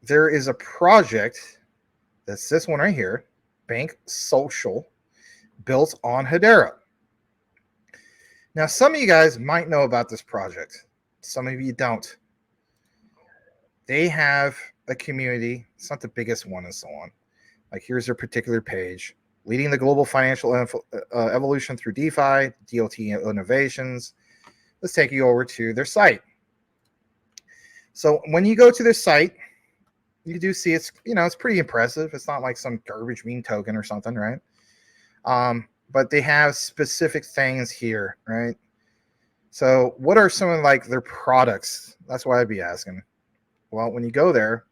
there is a project that's this one right here, Banksocial, built on Hedera. Now, some of you guys might know about this project. Some of you don't. They have a community. It's not the biggest one and so on. Like, here's their particular page. Leading the global financial evolution through DeFi, DLT innovations. Let's take you over to their site. So when you go to their site, you do see it's pretty impressive. It's not like some garbage meme token or something, right? But they have specific things here, right? So what are some of like their products? That's why I'd be asking. Well, when you go there,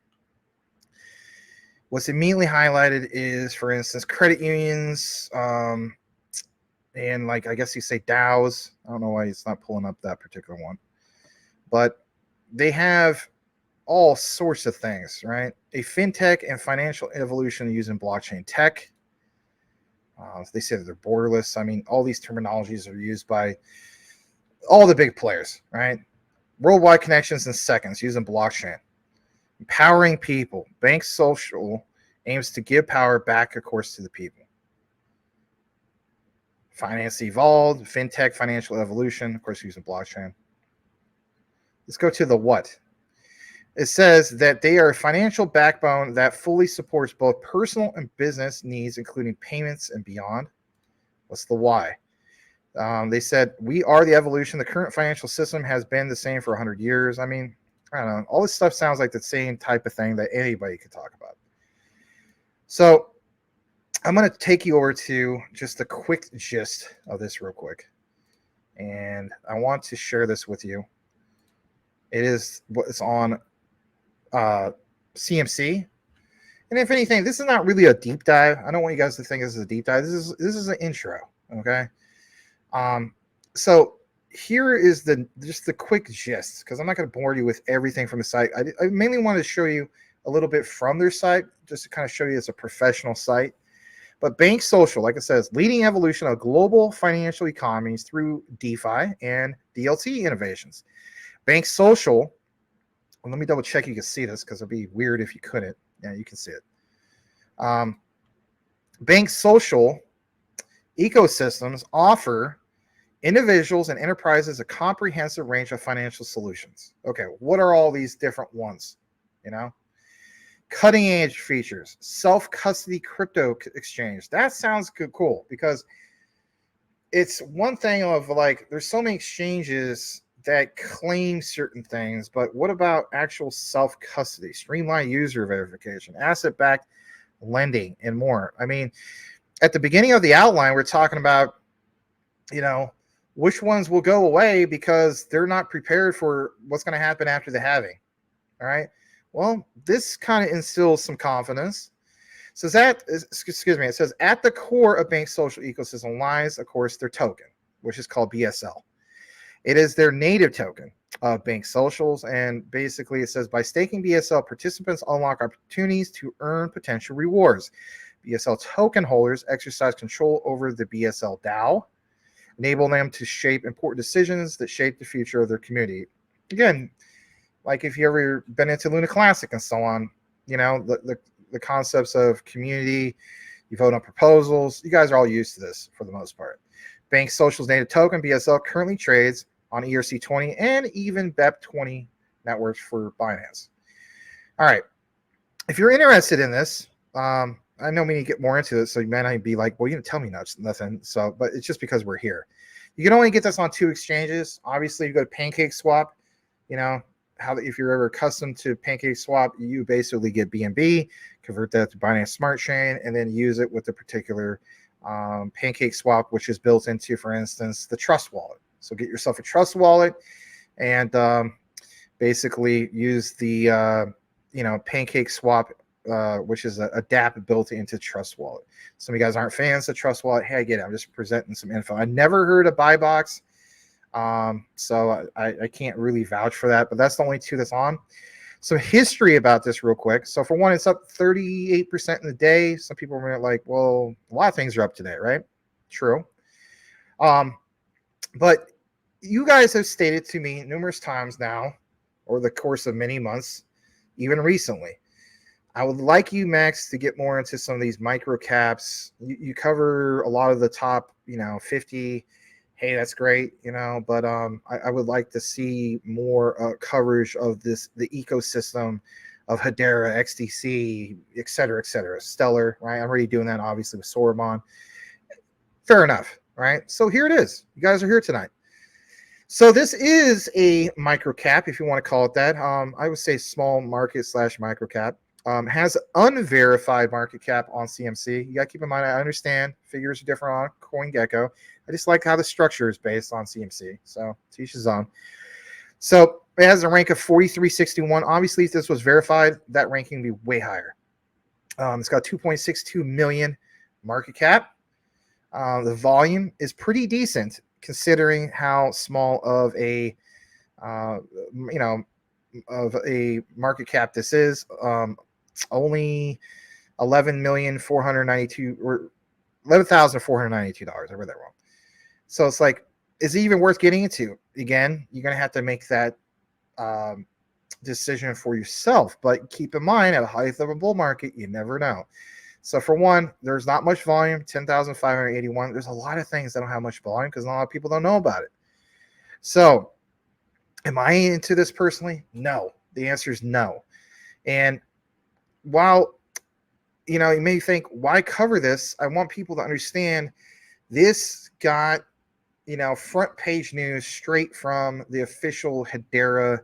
what's immediately highlighted is, for instance, credit unions, and like, I guess you say DAOs. I don't know why it's not pulling up that particular one, but they have all sorts of things, right? A fintech and financial evolution using blockchain tech. They say that they're borderless. I mean, all these terminologies are used by all the big players, right? Worldwide connections in seconds using blockchain. Empowering people. Banksocial aims to give power back, of course, to the people. Finance evolved, fintech, financial evolution, of course, using blockchain. Let's go to the what. It says that they are a financial backbone that fully supports both personal and business needs, including payments and beyond. What's the why? They said, we are the evolution. The current financial system has been the same for 100 years. I mean, I don't know. All this stuff sounds like the same type of thing that anybody could talk about. So I'm going to take you over to just a quick gist of this real quick. And I want to share this with you. It is what's on CMC. And if anything, this is not really a deep dive. I don't want you guys to think this is a deep dive. This is an intro, okay? So here is just the quick gist, because I'm not going to bore you with everything from the site. I mainly wanted to show you a little bit from their site, just to kind of show you it's a professional site. But Banksocial, like it says, leading evolution of global financial economies through DeFi and DLT innovations. Banksocial, well, let me double check you can see this, because it'd be weird if you couldn't. Yeah, you can see it. Banksocial ecosystems offer individuals and enterprises a comprehensive range of financial solutions. Okay, what are all these different ones? Cutting edge features, self-custody crypto exchange. That sounds cool, because it's one thing of like, there's so many exchanges that claim certain things, but what about actual self-custody, streamlined user verification, asset-backed lending, and more? I mean, at the beginning of the outline, we're talking about, which ones will go away because they're not prepared for what's going to happen after the halving. All right. Well, this kind of instills some confidence. So it says at the core of Banksocial ecosystem lies, of course, their token, which is called BSL. It is their native token of Banksocial's, and basically it says by staking BSL, participants unlock opportunities to earn potential rewards. BSL token holders exercise control over the BSL DAO, enable them to shape important decisions that shape the future of their community. Again, like if you ever been into Luna Classic and so on, the concepts of community, you vote on proposals. You guys are all used to this for the most part. Banksocial's native token, BSL, currently trades on ERC20 and even BEP20 networks for Binance. All right. If you're interested in this, I know we need to get more into it, so you might not be like, well, you didn't tell me nothing. So, but it's just because we're here. You can only get this on 2 exchanges. Obviously, you go to PancakeSwap. If you're ever accustomed to PancakeSwap, you basically get BNB, convert that to Binance Smart Chain, and then use it with the particular PancakeSwap, which is built into, for instance, the Trust Wallet. So get yourself a Trust Wallet and basically use the PancakeSwap, which is a dApp built into Trust Wallet. Some of you guys aren't fans of Trust Wallet. Hey, I get it. I'm just presenting some info. I never heard of Buybox, so I can't really vouch for that, but that's the only 2 that's on. Some history about this real quick. So for one, it's up 38% in the day. Some people are like, well, a lot of things are up today, right? True. But you guys have stated to me numerous times now, over the course of many months, even recently, I would like you, Max, to get more into some of these micro caps. You cover a lot of the top, 50. Hey, that's great, but I would like to see more coverage of the ecosystem of Hedera, XDC, et cetera, Stellar, right? I'm already doing that, obviously, with Sorobon. Fair enough, right? So here it is. You guys are here tonight. So this is a micro cap, if you want to call it that. I would say small market / micro cap. Has unverified market cap on CMC. You got to keep in mind, I understand figures are different on CoinGecko. I just like how the structure is based on CMC. So teach his own. So it has a rank of 4361. Obviously, if this was verified, that ranking would be way higher. It's got 2.62 million market cap. The volume is pretty decent considering how small of a market cap this is. Only $11,492 or $11,492. I read that wrong. So it's like, is it even worth getting into? Again, you're going to have to make that decision for yourself. But keep in mind, at the height of a bull market, you never know. So for one, there's not much volume, 10,581. There's a lot of things that don't have much volume because a lot of people don't know about it. So am I into this personally? No. The answer is no. And while, you may think, why cover this? I want people to understand this got, front page news straight from the official Hedera,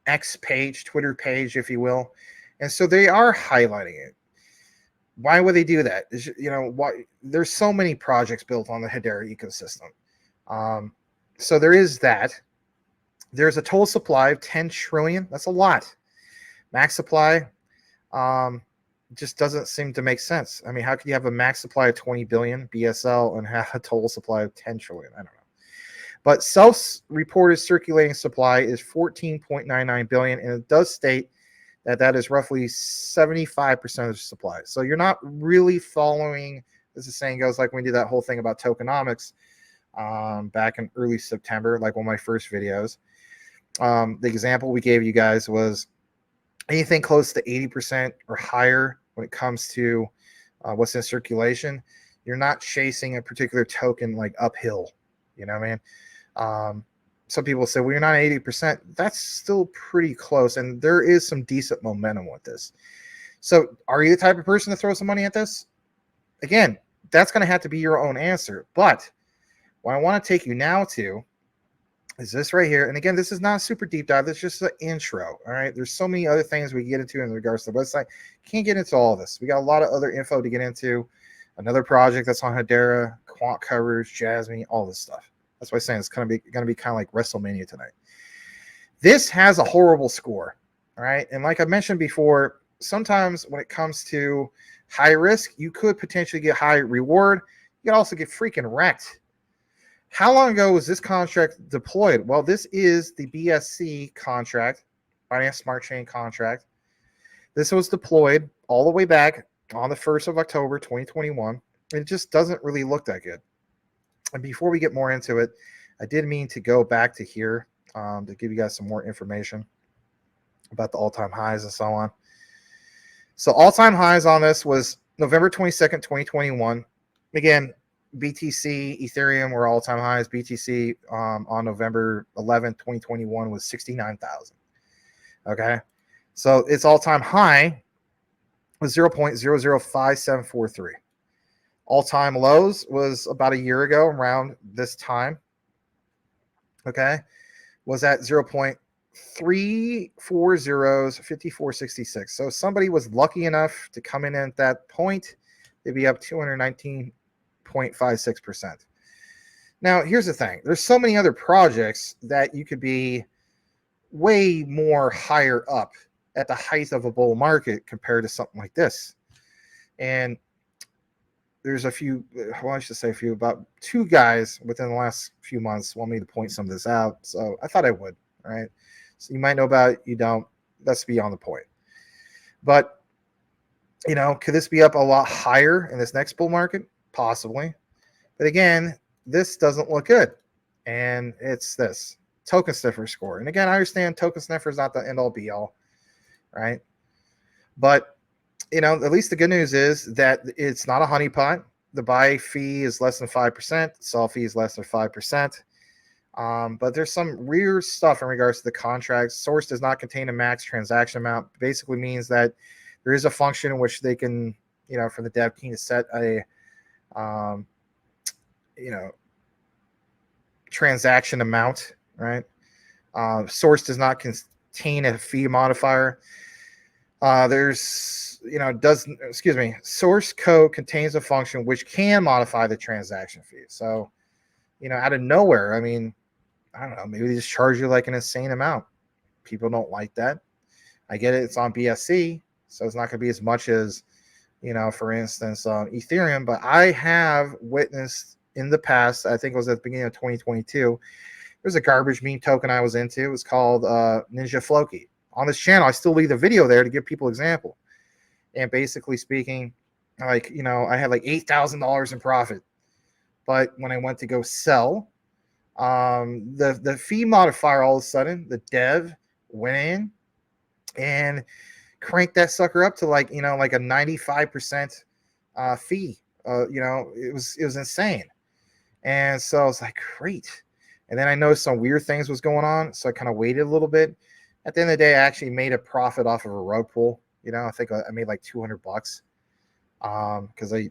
X page, Twitter page, if you will. And so they are highlighting it. Why would they do that? Why there's so many projects built on the Hedera ecosystem. So there is that. There's a total supply of 10 trillion. That's a lot. Max supply just doesn't seem to make sense. I mean, how could you have a max supply of 20 billion BSL and have a total supply of 10 trillion? I don't know. But self-reported circulating supply is 14.99 billion, and it does state that is roughly 75% of the supply. So you're not really following, as the saying goes, like when we did that whole thing about tokenomics back in early September, like one of my first videos. The example we gave you guys was anything close to 80% or higher when it comes to what's in circulation. You're not chasing a particular token like uphill. You know what I mean? Some people say, well, you're not 80%. That's still pretty close. And there is some decent momentum with this. So are you the type of person to throw some money at this? Again, that's going to have to be your own answer. But what I want to take you now to is this right here. And again, this is not a super deep dive. This is just an intro. All right. There's so many other things we can get into in regards to the website. Can't get into all of this. We got a lot of other info to get into. Another project that's on Hedera, quant coverage, JASMY, all this stuff. That's why I'm saying it's going to be kind of like WrestleMania tonight. This has a horrible score. All right. And like I mentioned before, sometimes when it comes to high risk, you could potentially get high reward. You can also get freaking wrecked. How long ago was this contract deployed? Well, this is the BSC contract, Binance Smart Chain contract. This was deployed all the way back on the 1st of October, 2021. It just doesn't really look that good. And before we get more into it, I did mean to go back to here to give you guys some more information about the all-time highs and so on. So all-time highs on this was November 22nd, 2021. Again, BTC, Ethereum were all-time highs. BTC on November 11th, 2021 was 69,000. Okay. So its all-time high was 0.005743. All-time lows was about a year ago around this time. Okay. Was at 0.3405466. So somebody was lucky enough to come in at that point. They'd be up 219.56%. Now, here's the thing. There's so many other projects that you could be way more higher up at the height of a bull market compared to something like this. And there's a few, well, I should say a few, about two guys within the last few months want me to point some of this out. So I thought I would, all right? So you might know about it, you don't. That's beyond the point. But, could this be up a lot higher in this next bull market? Possibly. But again, this doesn't look good. And it's this token sniffer score. And again, I understand token sniffer is not the end all be all, right? But, at least the good news is that it's not a honeypot. The buy fee is less than 5%. The sell fee is less than 5%. But there's some weird stuff in regards to the contract. Source does not contain a max transaction amount. Basically means that there is a function in which they can, for the dev team to set a, transaction amount, right? Source does not contain a fee modifier. Source code contains a function which can modify the transaction fee. So, out of nowhere, I mean, I don't know, maybe they just charge you like an insane amount. People don't like that. I get it. It's on BSC, so it's not going to be as much as, for instance, Ethereum. But I have witnessed in the past, I think it was at the beginning of 2022, there's a garbage meme token I was into. It was called Ninja Floki. On this channel, I still leave the video there to give people example. And basically speaking, like, I had like $8,000 in profit. But when I went to go sell, the fee modifier, all of a sudden, the dev went in and cranked that sucker up to like a 95% fee. It was insane. And so I was like, great. And then I noticed some weird things was going on, so I kind of waited a little bit. At the end of the day, I actually made a profit off of a rug pull. I think I made like $200 because I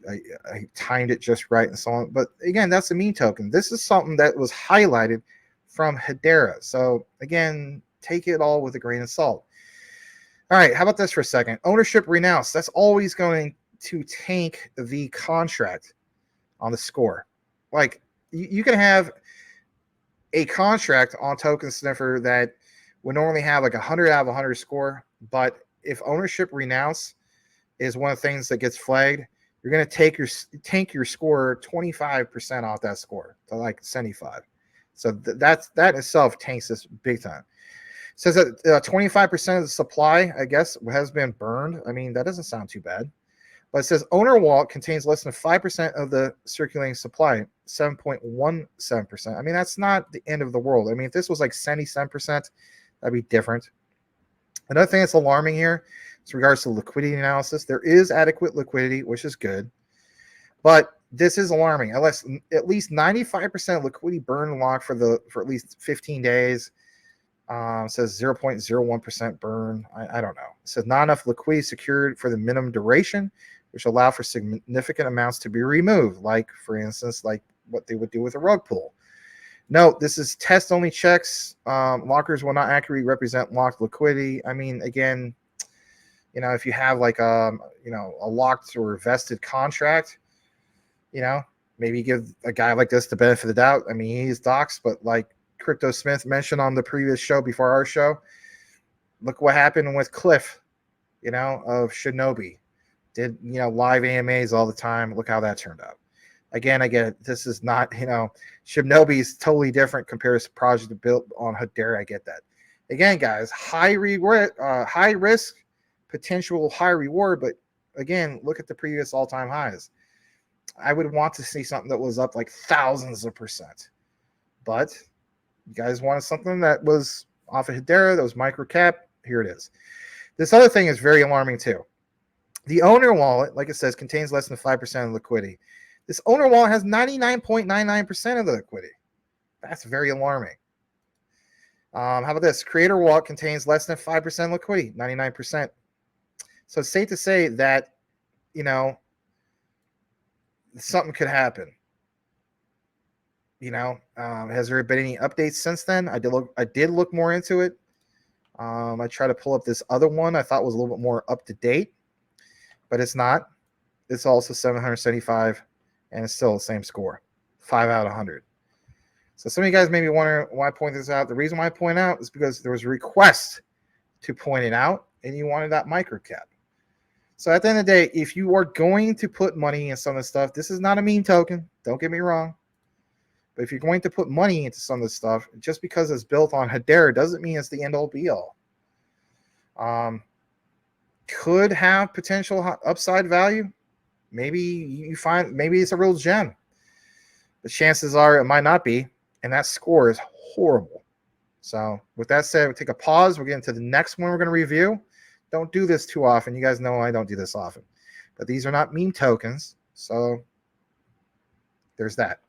timed it just right and so on. But again, that's a meme token. This is something that was highlighted from Hedera. So again, take it all with a grain of salt. All right, how about this for a second? Ownership renounced. That's always going to tank the contract on the score. Like, you can have a contract on Token Sniffer that would normally have like 100 out of 100 score, but if ownership renounce is one of the things that gets flagged, you're going to tank your score 25% off that score to like 75. So that itself tanks this big time. It says that 25% of the supply, I guess, has been burned. I mean, that doesn't sound too bad. But it says owner wallet contains less than 5% of the circulating supply, 7.17%. I mean, that's not the end of the world. I mean, if this was like 77%, that'd be different. Another thing that's alarming here is regards to liquidity analysis. There is adequate liquidity, which is good. But this is alarming. At least 95% liquidity burn and lock for at least 15 days. Says 0.01% burn. I don't know. It says not enough liquidity secured for the minimum duration, which allow for significant amounts to be removed, like, for instance, like what they would do with a rug pull. Note, this is test-only checks. Lockers will not accurately represent locked liquidity. I mean, again, if you have like a locked or vested contract, maybe give a guy like this the benefit of the doubt. I mean, he's doxed, but like Crypto Smith mentioned on the previous show before our show, look what happened with Cliff, of Shinobi. Did, live AMAs all the time. Look how that turned out. Again, I get it. This is not, Shinobi is totally different compared to project built on Hedera. I get that. Again, guys, high risk, potential high reward. But again, look at the previous all-time highs. I would want to see something that was up like thousands of percent. But you guys wanted something that was off of Hedera, that was micro cap. Here it is. This other thing is very alarming too. The owner wallet, like it says, contains less than 5% of liquidity. This owner wallet has 99.99% of the liquidity. That's very alarming. How about this? Creator wallet contains less than 5% liquidity, 99%. So it's safe to say that, something could happen. Has there been any updates since then? I did look more into it. I tried to pull up this other one I thought was a little bit more up to date, but it's not. It's also 775, and it's still the same score, 5 out of 100. So some of you guys may be wondering why I point this out. The reason why I point out is because there was a request to point it out, and you wanted that micro cap. So at the end of the day, if you are going to put money in some of this stuff, this is not a meme token. Don't get me wrong. But if you're going to put money into some of this stuff, just because it's built on Hedera doesn't mean it's the end-all be-all. Could have potential upside value. Maybe it's a real gem. The chances are it might not be, and that score is horrible. So with that said, we'll take a pause. We'll get into the next one we're going to review. don't do this too often. You guys know I don't do this often. But these are not meme tokens. So there's that.